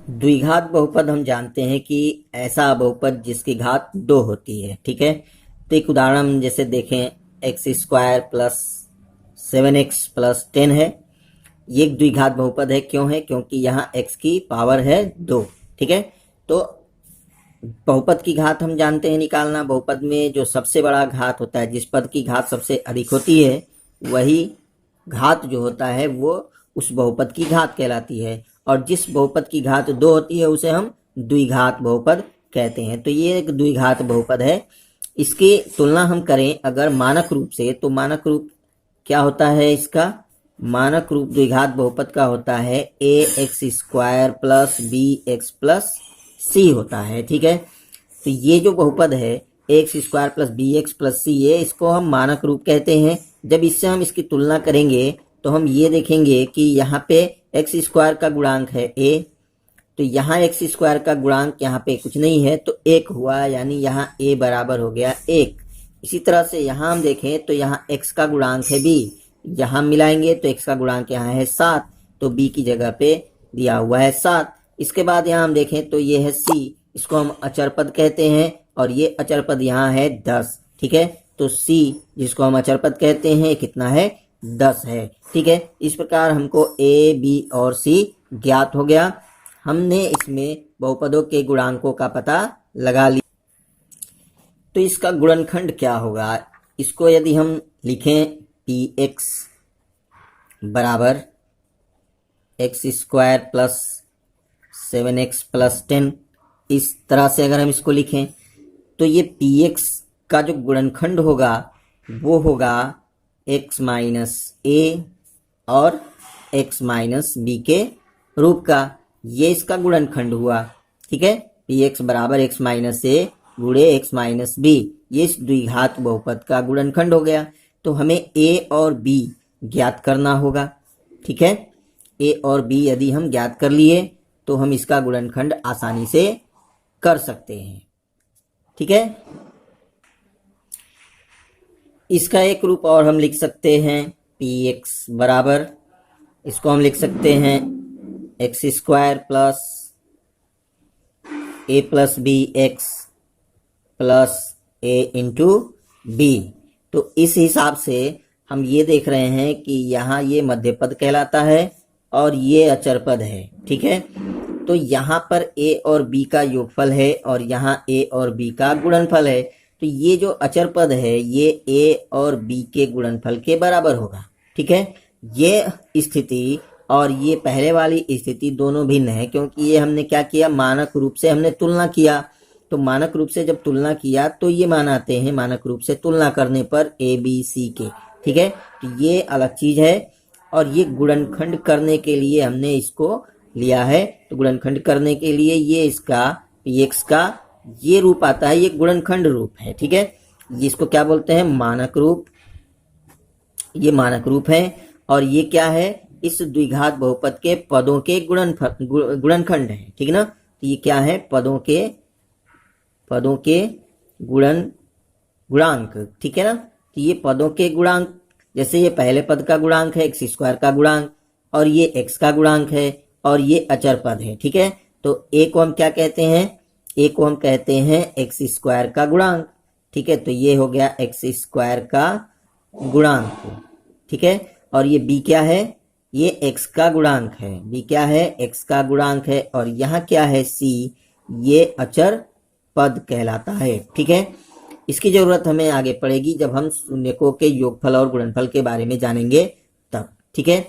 द्विघात बहुपद हम जानते हैं कि ऐसा बहुपद जिसकी घात 2 होती है। ठीक है, तो एक उदाहरण जैसे देखें, x square plus 7x plus 10 है। ये एक द्विघात बहुपद है। क्यों है? क्योंकि यहाँ x की पावर है 2। ठीक है, तो बहुपद की घात हम जानते हैं निकालना। बहुपद में जो सबसे बड़ा घात होता है, जिस पद की घात सबसे अधिक होती है, वही घात जो होता है वो उस बहुपद की घात कहलाती है। और जिस बहुपद की घात 2 होती है उसे हम द्विघात बहुपद कहते हैं। तो ये एक द्विघात बहुपद है। इसकी तुलना हम करें अगर मानक रूप से, तो मानक रूप क्या होता है इसका? मानक रूप द्विघात बहुपद का होता है a x square plus b x plus c होता है। ठीक है, तो ये जो बहुपद है x square plus b x plus c, ये इसको हम मानक रूप कहते हैं। जब इससे हम इसकी तुलना करेंगे तो हम ये देखेंगे कि यहाँ पे एक्स स्क्वायर का गुणांक है ए, तो यहाँ एक्स स्क्वायर का गुणांक यहाँ पे कुछ नहीं है तो 1 हुआ, यानी यहाँ ए बराबर हो गया 1। इसी तरह से यहाँ हम देखें तो यहाँ x का गुणांक है b, यहाँ मिलाएंगे तो x का गुणांक यहाँ है 7, तो b की जगह पे दिया हुआ है 7। इसके बाद यहाँ हम देखें तो ये है c, इसको हम अचर पद कहते हैं, और ये अचर पद यहाँ है 10। ठीक है, तो c जिसको हम अचर पद कहते हैं कितना है? 10 है। ठीक है, इस प्रकार हमको a, b और c ज्ञात हो गया। हमने इसमें बहुपदों के गुणांकों का पता लगा लिया। तो इसका गुणनखंड क्या होगा? इसको यदि हम लिखें px बराबर x square plus 7x plus 10, इस तरह से अगर हम इसको लिखें तो ये px का जो गुणनखंड होगा वो होगा x माइनस a और x माइनस b के रूप का। ये इसका गुणनखंड हुआ। ठीक है, px बराबर x माइनस a गुणे x माइनस b, ये इस द्विघात बहुपद का गुणनखंड हो गया। तो हमें a और b ज्ञात करना होगा। ठीक है, a और b यदि हम ज्ञात कर लिए तो हम इसका गुणनखंड आसानी से कर सकते हैं। ठीक है, इसका एक रूप और हम लिख सकते हैं px बराबर, इसको हम लिख सकते हैं x square plus a plus b x plus a into b. तो इस हिसाब से हम ये देख रहे हैं कि यहाँ ये मध्य पद कहलाता है और ये अचर पद है। ठीक है, तो यहाँ पर a और b का योगफल है और यहाँ a और b का गुणनफल है। तो ये जो अचर पद है ये a और b के गुणनफल के बराबर होगा। ठीक है, ये स्थिति और ये पहले वाली स्थिति दोनों भिन्न है, क्योंकि ये हमने क्या किया? मानक रूप से हमने तुलना किया। तो मानक रूप से जब तुलना किया तो ये मान आते हैं मानक रूप से तुलना करने पर a b c के। ठीक है, तो ये अलग चीज है। और ये गुणनखंड करने के लिए हमने इसको लिया है। तो गुणनखंड करने के लिए ये इसका px का ये रूप आता है, ये गुणनखंड रूप है। ठीक है, इसको क्या बोलते हैं? मानक रूप। ये मानक रूप है। और ये क्या है? इस द्विघात बहुपद के पदों के गुणनखंड है। ठीक है ना, तो ये क्या है? पदों के गुणांक। ठीक है ना, तो ये पदों के गुणांक, जैसे ये पहले पद का गुणांक है एक्स स्क्वायर का गुणांक, और ये x का गुणांक है, और ये अचर पद है। ठीक है, तो a को हम क्या कहते हैं? a को हम कहते हैं एक्स स्क्वायर का गुणांक। ठीक है, तो ये हो गया एक्स स्क्वायर का गुणांक। ठीक है, और ये b क्या है? ये x का गुणांक है। b क्या है? x का गुणांक है। और यहाँ क्या है? c, ये अचर पद कहलाता है। ठीक है, इसकी जरूरत हमें आगे पड़ेगी जब हम शून्यकों के योगफल और गुणनफल के बारे में जानेंगे तब। ठीक है,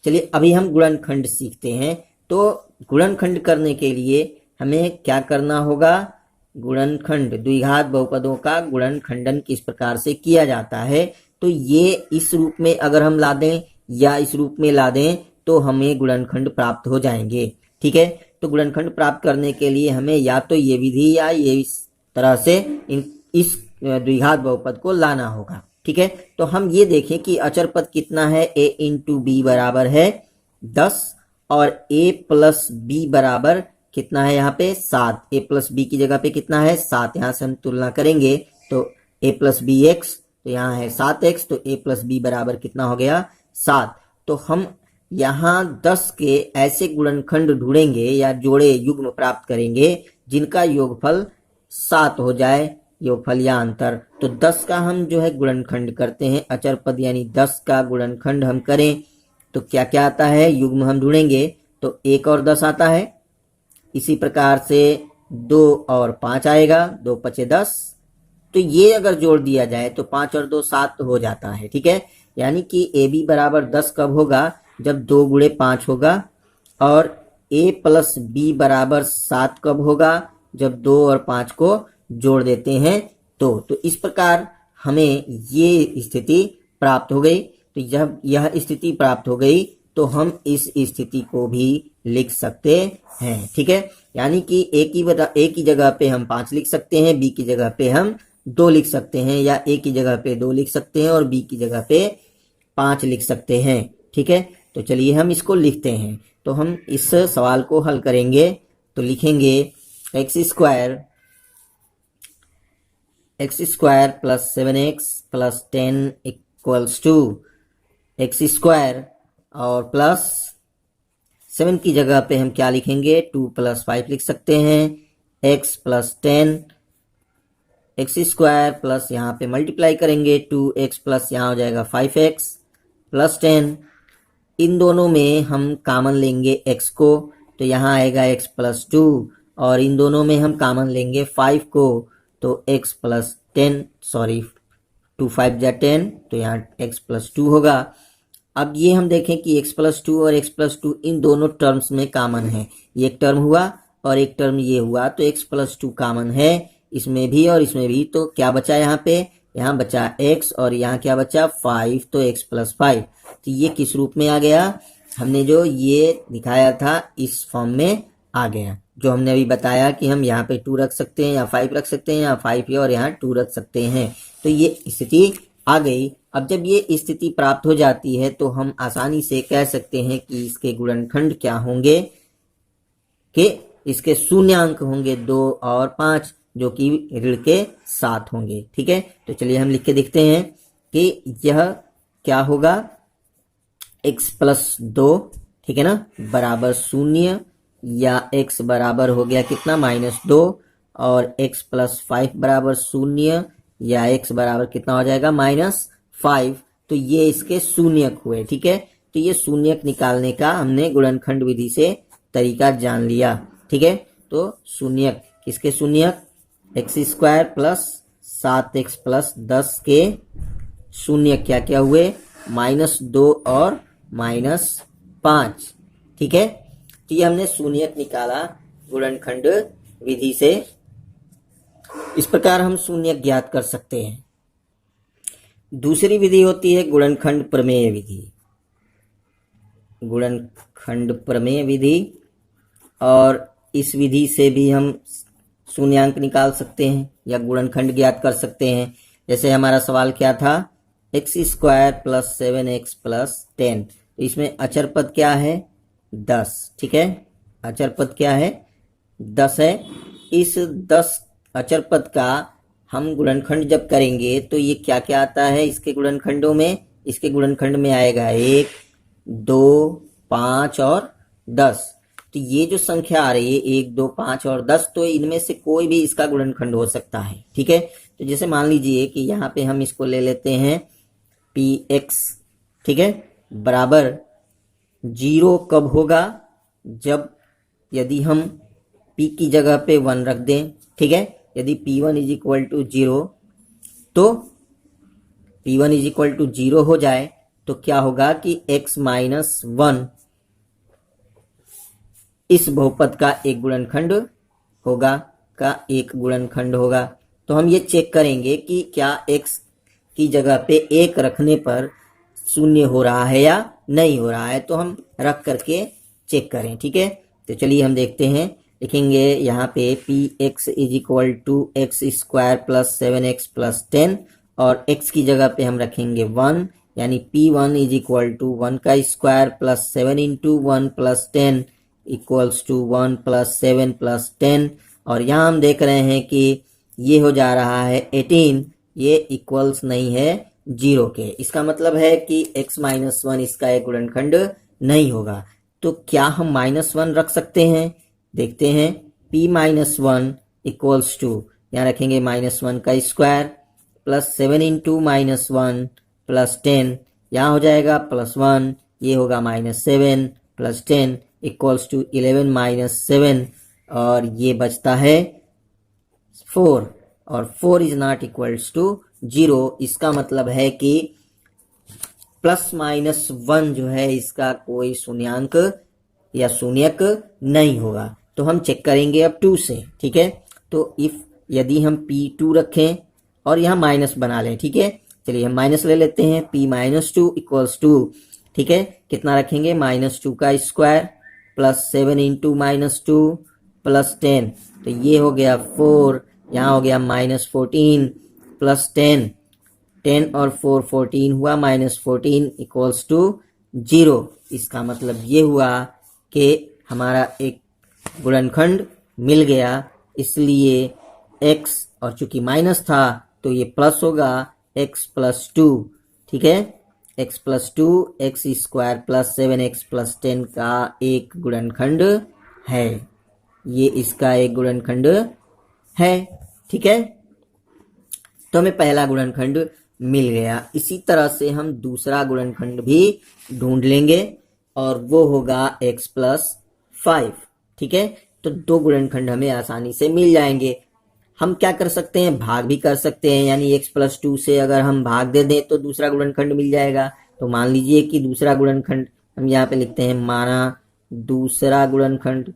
चलिए अभी हम गुणनखंड सीखते हैं। तो गुणनखंड करने के लिए हमें क्या करना होगा? गुणनखंड, द्विघात बहुपदों का गुणनखंडन किस प्रकार से किया जाता है, तो ये इस रूप में अगर हम ला दें या इस रूप में ला दें तो हमें गुणनखंड प्राप्त हो जाएंगे। ठीक है, तो गुणनखंड प्राप्त करने के लिए हमें या तो ये विधि या ये इस तरह से इस द्विघात बहुपद को लाना होगा। ठीक है, तो हम ये देखें कि अचर पद कितना है? a इंटू बी बराबर है 10, और a प्लस बी बराबर कितना है? यहाँ पे 7। a प्लस बी की जगह पे कितना है? 7। यहाँ से हम तुलना करेंगे तो a प्लस बी एक्स, तो यहाँ है 7x, तो a प्लस बी बराबर कितना हो गया? 7। तो हम यहाँ 10 के ऐसे गुणनखंड ढूंढेंगे या जोड़े युग्म प्राप्त करेंगे जिनका योगफल 7 हो जाए, योगफल या अंतर। तो 10 का हम जो है गुणनखंड करते हैं, अचर पद यानी 10 का गुणनखंड हम करें तो क्या क्या आता है, युग्म हम ढूंढेंगे तो 1 और 10 आता है। इसी प्रकार से 2 और 5 आएगा, 2 पचे 10। तो ये अगर जोड़ दिया जाए तो 5 और 2 7 हो जाता है, ठीक है। यानी कि ए बी बराबर 10 कब होगा, जब 2 गुणे 5 होगा। और a प्लस बी बराबर 7 कब होगा, जब 2 और 5 को जोड़ देते हैं तो इस प्रकार हमें ये स्थिति प्राप्त हो गई। तो जब यह स्थिति प्राप्त हो गई तो हम इस स्थिति को भी लिख सकते हैं, ठीक है। यानी कि ए की जगह पे हम 5 लिख सकते हैं, बी की जगह पे हम 2 लिख सकते हैं, या ए की जगह पे 2 लिख सकते हैं और बी की जगह पे 5 लिख सकते हैं, ठीक है। तो चलिए हम इसको लिखते हैं। तो हम इस सवाल को हल करेंगे तो लिखेंगे x square plus 7x plus 10 equals to x square, और प्लस 7 की जगह पे हम क्या लिखेंगे, 2 प्लस 5 लिख सकते हैं, x plus 10 x square plus यहाँ पे मल्टीप्लाई करेंगे 2x प्लस यहाँ हो जाएगा 5x प्लस 10। इन दोनों में हम कॉमन लेंगे x को, तो यहाँ आएगा x प्लस 2, और इन दोनों में हम कॉमन लेंगे 5 को, तो x प्लस 10, सॉरी 2 5 जा 10, तो यहाँ x प्लस 2 होगा। अब ये हम देखें कि x प्लस 2 और x प्लस 2 इन दोनों टर्म्स में कॉमन है, ये एक टर्म हुआ और एक टर्म ये हुआ, तो x प्लस 2 कॉमन है इसमें भी और इसमें भी। तो क्या बचा यहाँ पे, यहाँ बचा x और यहाँ क्या बचा 5, तो x प्लस 5। तो ये किस रूप में आ गया, हमने जो ये दिखाया था इस फॉर्म में आ गया, जो हमने अभी बताया कि हम यहाँ पे 2 रख सकते हैं या 5 रख सकते हैं, या 5 है और यहाँ 2 रख सकते हैं। तो ये स्थिति आ गई। अब जब ये स्थिति प्राप्त हो जाती है तो हम आसानी से कह सकते हैं कि इसके गुणनखंड क्या होंगे, कि इसके शून्यांक होंगे 2 और 5, जो कि ऋण के 7 होंगे, ठीक है। तो चलिए हम लिख के देखते हैं कि यह क्या होगा, x प्लस 2, ठीक है ना, बराबर 0, या x बराबर हो गया कितना -2, और x प्लस 5 बराबर 0, या x बराबर कितना हो जाएगा -5। तो ये इसके शून्यक हुए, ठीक है। तो ये शून्यक निकालने का हमने गुणनखंड विधि से तरीका जान लिया, ठीक है। तो शून्यक, किसके शून्यक, x square plus 7x plus 10 के शून्यक क्या क्या हुए, -2 और -5, ठीक है। तो ये हमने शून्यक निकाला गुणनखंड विधि से। इस प्रकार हम शून्यक ज्ञात कर सकते हैं। दूसरी विधि होती है गुणनखंड प्रमेय विधि, गुणनखंड प्रमेय विधि, और इस विधि से भी हम शून्यांक निकाल सकते हैं या गुणनखंड ज्ञात कर सकते हैं। जैसे हमारा सवाल क्या था, x square plus 7x plus 10, तो इसमें अचर पद क्या है 10, ठीक है, अचर पद क्या है 10 है। इस 10 अचर पद का हम गुणनखंड जब करेंगे तो ये क्या क्या आता है इसके गुणनखंडों में, इसके गुणनखंड में आएगा 1 2 5 और 10। तो ये जो संख्या आ रही है 1 2 5 और 10, तो इनमें से कोई भी इसका गुणनखंड हो सकता है, ठीक है। तो जैसे मान लीजिए कि यहाँ पे हम इसको ले लेते हैं px, ठीक है, बराबर 0 कब होगा, जब यदि हम p की जगह पे 1 रख दें, ठीक है। यदि p1 इज इक्वल टू 0, तो p1 इज इक्वल टू 0 हो जाए तो क्या होगा कि x माइनस 1 इस बहुपद का एक गुणनखंड होगा, का एक गुणनखंड होगा। तो हम ये चेक करेंगे कि क्या x की जगह पे 1 रखने पर 0 हो रहा है या नहीं हो रहा है, तो हम रख करके चेक करें, ठीक है। तो चलिए हम देखते हैं, लिखेंगे यहाँ पे px is equal to x square plus 7x plus 10, और x की जगह पे हम रखेंगे 1, यानी p1 इज इक्वल टू 1 का square plus 7 into 1 plus 10 equals to 1 plus 7 plus 10, और यहाँ हम देख रहे हैं कि ये हो जा रहा है 18, ये इक्वल्स नहीं है 0 के। इसका मतलब है कि x माइनस 1 इसका एक गुणनखंड नहीं होगा। तो क्या हम -1 रख सकते हैं? देखते हैं। p minus one equals to, यहाँ रखेंगे -1 का स्क्वायर प्लस 7 इंटू -1 प्लस 10, यहाँ हो जाएगा +1, ये होगा -7 प्लस 10 इक्वल्स टू 11 माइनस 7, और ये बचता है 4, और 4 इज नॉट इक्वल्स टू 0। इसका मतलब है कि +-1 जो है इसका कोई शून्यांक या शून्यक नहीं होगा। तो हम चेक करेंगे अब 2 से, ठीक है। तो यदि हम p2 रखें और यहाँ माइनस बना लें, ठीक है, चलिए हम माइनस ले लेते हैं। p-2 इक्वल्स टू, ठीक है, कितना रखेंगे? -2 का स्क्वायर प्लस 7 इंटू -2 प्लस 10, तो ये हो गया 4, यहाँ हो गया -14 प्लस 10, 10 और 4 14 हुआ, -14 इक्वल्स टू 0। इसका मतलब ये हुआ कि हमारा एक गुणनखंड मिल गया, इसलिए x, और चूंकि माइनस था तो ये प्लस होगा, x प्लस 2, ठीक है, x plus 2 x square plus 7x plus 10 का एक गुणनखंड है। ये इसका एक गुणनखंड है, ठीक है। तो हमें पहला गुणनखंड मिल गया। इसी तरह से हम दूसरा गुणनखंड भी ढूंढ लेंगे, और वो होगा x प्लस 5, ठीक है। तो 2 गुणनखंड हमें आसानी से मिल जाएंगे। हम क्या कर सकते हैं? भाग भी कर सकते हैं, यानी x प्लस 2 से अगर हम भाग दे दें तो दूसरा गुणनखंड मिल जाएगा। तो मान लीजिए कि दूसरा गुणनखंड हम यहाँ पे लिखते हैं, माना दूसरा गुणनखंड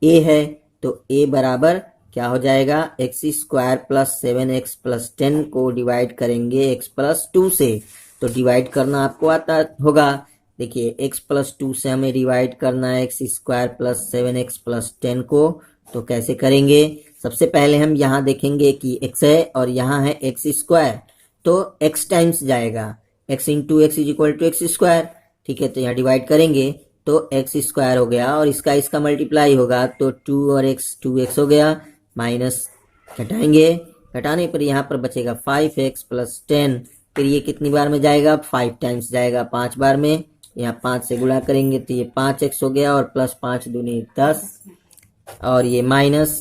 a है, तो a बराबर क्या हो जाएगा? X square plus 7x plus 10 को डिवाइड करेंगे x प्लस 2 से। तो डिवाइड करना आपको आता होगा। देखिए x प्लस 2 से हमें डिवाइड करना है x square plus 7x plus 10 को। तो कैसे करेंगे? सबसे पहले हम यहाँ देखेंगे कि x है और यहाँ है एक्स स्क्वायर, तो x टाइम्स जाएगा, x into x is equal to x square, ठीक है। तो यहाँ डिवाइड करेंगे तो एक्स स्क्वायर हो गया और इसका मल्टीप्लाई होगा, तो 2 और x 2x हो गया, माइनस घटाएंगे, घटाने पर यहाँ पर बचेगा 5x प्लस 10। फिर ये कितनी बार में जाएगा? 5 टाइम्स जाएगा, 5 बार में। यहाँ 5 से गुणा करेंगे तो ये 5x हो गया, और प्लस 5 दूनी 10, और ये माइनस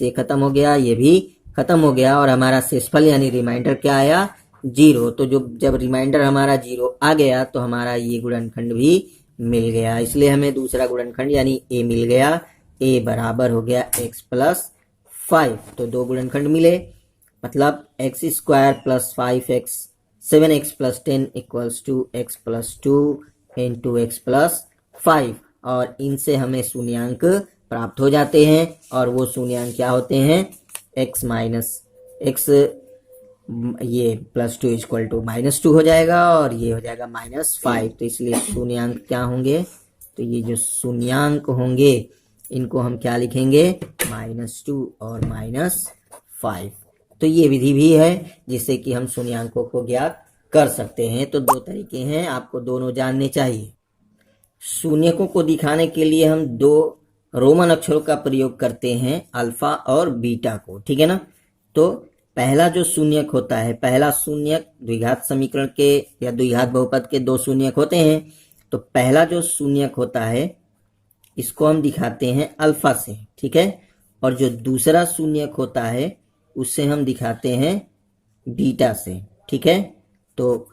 ये खत्म हो गया, ये भी खत्म हो गया, और हमारा शेषफल यानी रिमाइंडर क्या आया? 0। तो जब रिमाइंडर हमारा 0 आ गया तो हमारा ये गुणनखंड भी मिल गया, इसलिए हमें दूसरा गुणनखंड यानी a मिल गया। a बराबर हो गया x प्लस 5। तो 2 गुणनखंड मिले, मतलब x square plus 5x 7x plus 10 equals to x plus 2 into x plus 5, और इनसे हमें शून्यांक प्राप्त हो जाते हैं, और वो शून्यांक क्या होते हैं? x माइनस x, ये प्लस 2 इक्वल टू -2 हो जाएगा, और ये हो जाएगा -5। तो इसलिए शून्यांक क्या होंगे? तो ये जो शून्यांक होंगे इनको हम क्या लिखेंगे? -2 और -5। तो ये विधि भी है जिससे कि हम शून्यांकों को ज्ञात कर सकते हैं। तो 2 तरीके हैं, आपको दोनों जानने चाहिए। शून्यकों को दिखाने के लिए हम 2 रोमन अक्षरों का प्रयोग करते हैं, अल्फा और बीटा को, ठीक है ना। तो पहला जो शून्यक होता है, पहला शून्यक द्विघात समीकरण के या द्विघात बहुपद के 2 शून्यक होते हैं। तो पहला जो शून्यक होता है इसको हम दिखाते हैं अल्फा से, ठीक है, और जो दूसरा शून्यक होता है उससे हम दिखाते हैं बीटा से, ठीक है। तो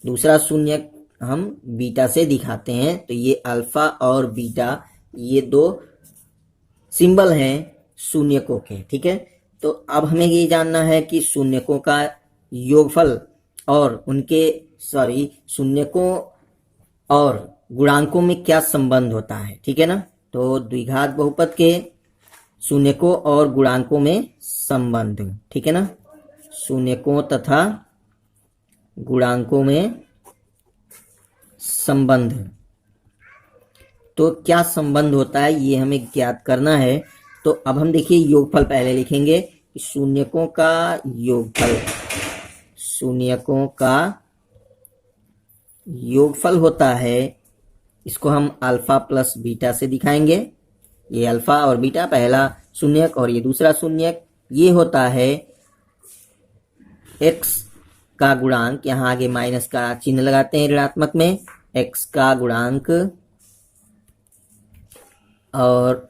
दूसरा शून्यक हम बीटा से दिखाते हैं। तो ये अल्फा और बीटा ये 2 सिंबल हैं शून्यकों के, ठीक है। तो अब हमें ये जानना है कि शून्यकों का योगफल और शून्यकों और गुणांकों में क्या संबंध होता है, ठीक है ना। तो द्विघात बहुपद के शून्यकों और गुणांकों में संबंध, ठीक है ना, शून्यकों तथा गुणांकों में संबंध। तो क्या संबंध होता है ये हमें ज्ञात करना है। तो अब हम देखिए योगफल पहले लिखेंगे। शून्यकों का योगफल होता है, इसको हम अल्फा प्लस बीटा से दिखाएंगे। ये अल्फा और बीटा पहला शून्यक और ये दूसरा शून्यक, ये होता है x का गुणांक, यहाँ आगे माइनस का चिन्ह लगाते हैं ऋणात्मक में, x का गुणांक और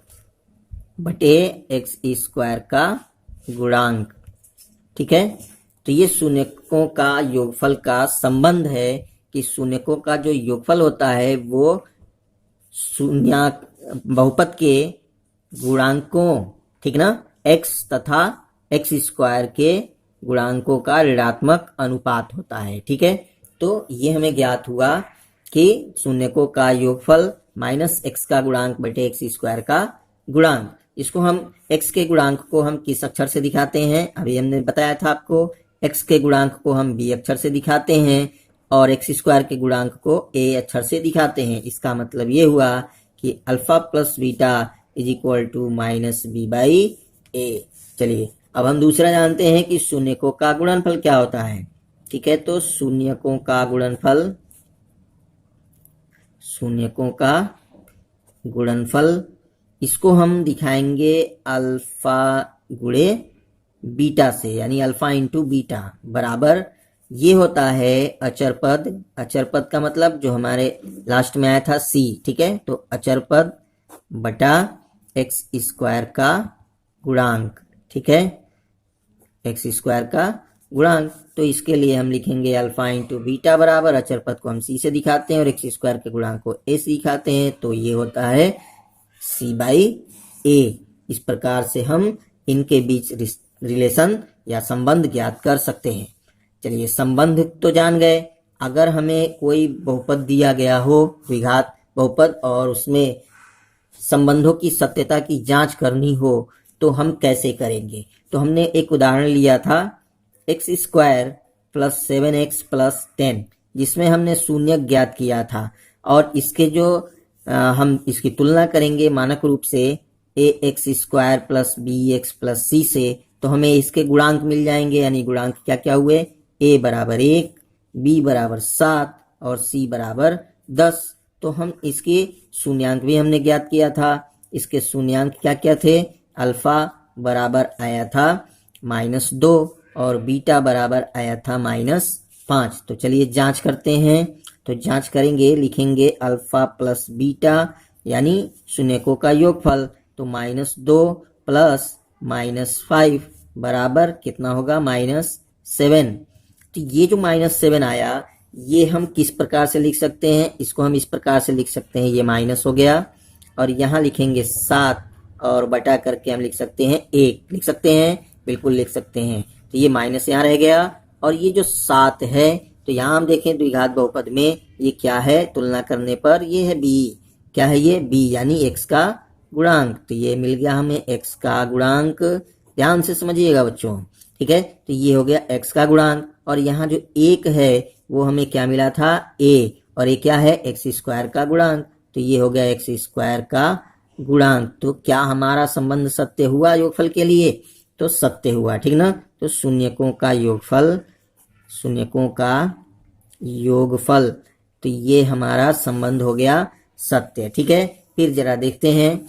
बटे एक्स स्क्वायर का गुणांक। ठीक है, तो ये शून्यकों का योगफल का संबंध है कि शून्यकों का जो योगफल होता है वो शून्य बहुपद के गुणांकों, ठीक ना, x तथा एक्स स्क्वायर के गुणांकों का ऋणात्मक अनुपात होता है। ठीक है, तो ये हमें ज्ञात हुआ कि शून्यकों का योगफल माइनस एक्स का गुणांक बटे एक्स स्क्वायर का गुणांक। इसको हम x के गुणांक को हम किस अक्षर से दिखाते हैं, अभी हमने बताया था आपको, x के गुणांक को हम b अक्षर से दिखाते हैं और एक्स स्क्वायर के गुणांक को a अक्षर से दिखाते हैं। इसका मतलब ये हुआ कि alpha plus beta is equal to minus b by a. चलिए अब हम दूसरा जानते हैं कि शून्यकों का गुणनफल क्या होता है। ठीक है, तो शून्यकों का गुणनफल इसको हम दिखाएंगे अल्फा गुणे बीटा से, यानी अल्फा इंटू बीटा बराबर ये होता है अचर पद का मतलब जो हमारे लास्ट में आया था c। ठीक है, तो अचर पद बटा एक्स स्क्वायर का गुणांक। ठीक है, एक्स स्क्वायर का गुणांक, तो इसके लिए हम लिखेंगे अल्फा इंटू बीटा बराबर अचर पद को हम c से दिखाते हैं और एक्स स्क्वायर के गुणांक को a से दिखाते हैं, तो ये होता है c बाई a। इस प्रकार से हम इनके बीच रिलेशन या संबंध ज्ञात कर सकते हैं। चलिए संबंध तो जान गए, अगर हमें कोई बहुपद दिया गया हो, द्विघात बहुपद, और उसमें संबंधों की सत्यता की जांच करनी हो तो हम कैसे करेंगे। तो हमने एक उदाहरण लिया था x square plus 7x plus 10, जिसमें हमने शून्य ज्ञात किया था और इसके जो हम इसकी तुलना करेंगे मानक रूप से a x square plus b x plus c से, तो हमें इसके गुणांक मिल जाएंगे। यानी गुणांक क्या क्या हुए, a बराबर 1, b बराबर 7 और c बराबर 10। तो हम इसके शून्यांक भी हमने ज्ञात किया था। इसके शून्यांक क्या क्या थे, अल्फा बराबर आया था -2 और बीटा बराबर आया था -5। तो चलिए जांच करते हैं। तो जांच करेंगे, लिखेंगे अल्फा प्लस बीटा यानी शून्यकों का योगफल, तो -2 प्लस -5 बराबर कितना होगा, -7। तो ये जो -7 आया ये हम किस प्रकार से लिख सकते हैं, इसको हम इस प्रकार से लिख सकते हैं, ये माइनस हो गया और यहाँ लिखेंगे 7 और बटा करके हम लिख सकते हैं 1, लिख सकते हैं, बिल्कुल लिख सकते हैं। तो ये माइनस यहाँ रह गया और ये जो 7 है, तो यहाँ हम देखें द्विघात बहुपद में ये क्या है, तुलना करने पर ये है b। क्या है ये, b यानी x का गुणांक। तो ये मिल गया हमें x का गुणांक, ध्यान से समझिएगा बच्चों। ठीक है, तो ये हो गया x का गुणांक और यहाँ जो 1 है वो हमें क्या मिला था, a, और ये क्या है, एक्स स्क्वायर का गुणांक। तो ये हो गया एक्स स्क्वायर का गुणांक। तो क्या हमारा संबंध सत्य हुआ योगफल के लिए, तो सत्य हुआ, ठीक ना। तो शून्यकों का योगफल, तो ये हमारा संबंध हो गया सत्य। ठीक है, फिर जरा देखते हैं,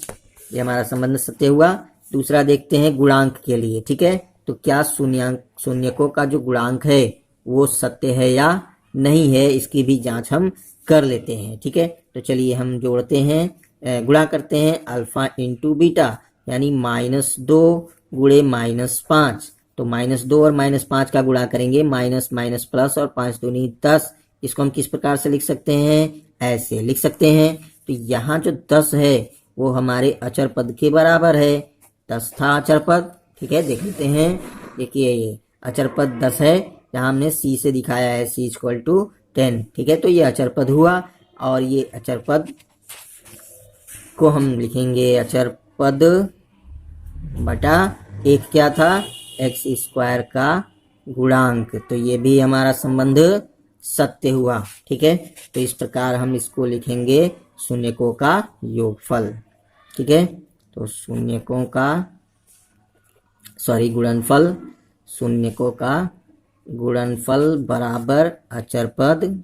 ये हमारा संबंध सत्य हुआ। दूसरा देखते हैं गुणांक के लिए। ठीक है, तो क्या शून्यकों का जो गुणांक है वो सत्य है या नहीं है, इसकी भी जांच हम कर लेते हैं। ठीक है, तो चलिए हम जोड़ते हैं, गुणा करते हैं अल्फा इंटू बीटा यानी -2 गुणे -5। तो -2 और -5 का गुणा करेंगे, माइनस माइनस प्लस और 5 दूनी 10। इसको हम किस प्रकार से लिख सकते हैं, ऐसे लिख सकते हैं। तो यहाँ जो 10 है वो हमारे अचर पद के बराबर है, 10 था अचर पद। ठीक है, देख लेते हैं, देखिए ये अचर पद 10 है, यहाँ हमने c से दिखाया है c इक्वल टू 10। ठीक है, तो ये अचर पद हुआ और ये अचर पद को हम लिखेंगे अचर पद बटा एक क्या था, एक्स स्क्वायर का गुणांक। तो ये भी हमारा संबंध सत्य हुआ। ठीक है, तो इस प्रकार हम इसको लिखेंगे शून्यकों का योगफल। ठीक है, तो गुणनफल, शून्यकों का गुणनफल बराबर अचर पद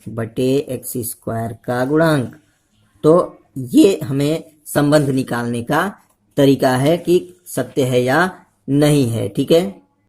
बटे एक्स स्क्वायर का गुणांक। तो ये हमें संबंध निकालने का तरीका है कि सत्य है या नहीं है। ठीक है।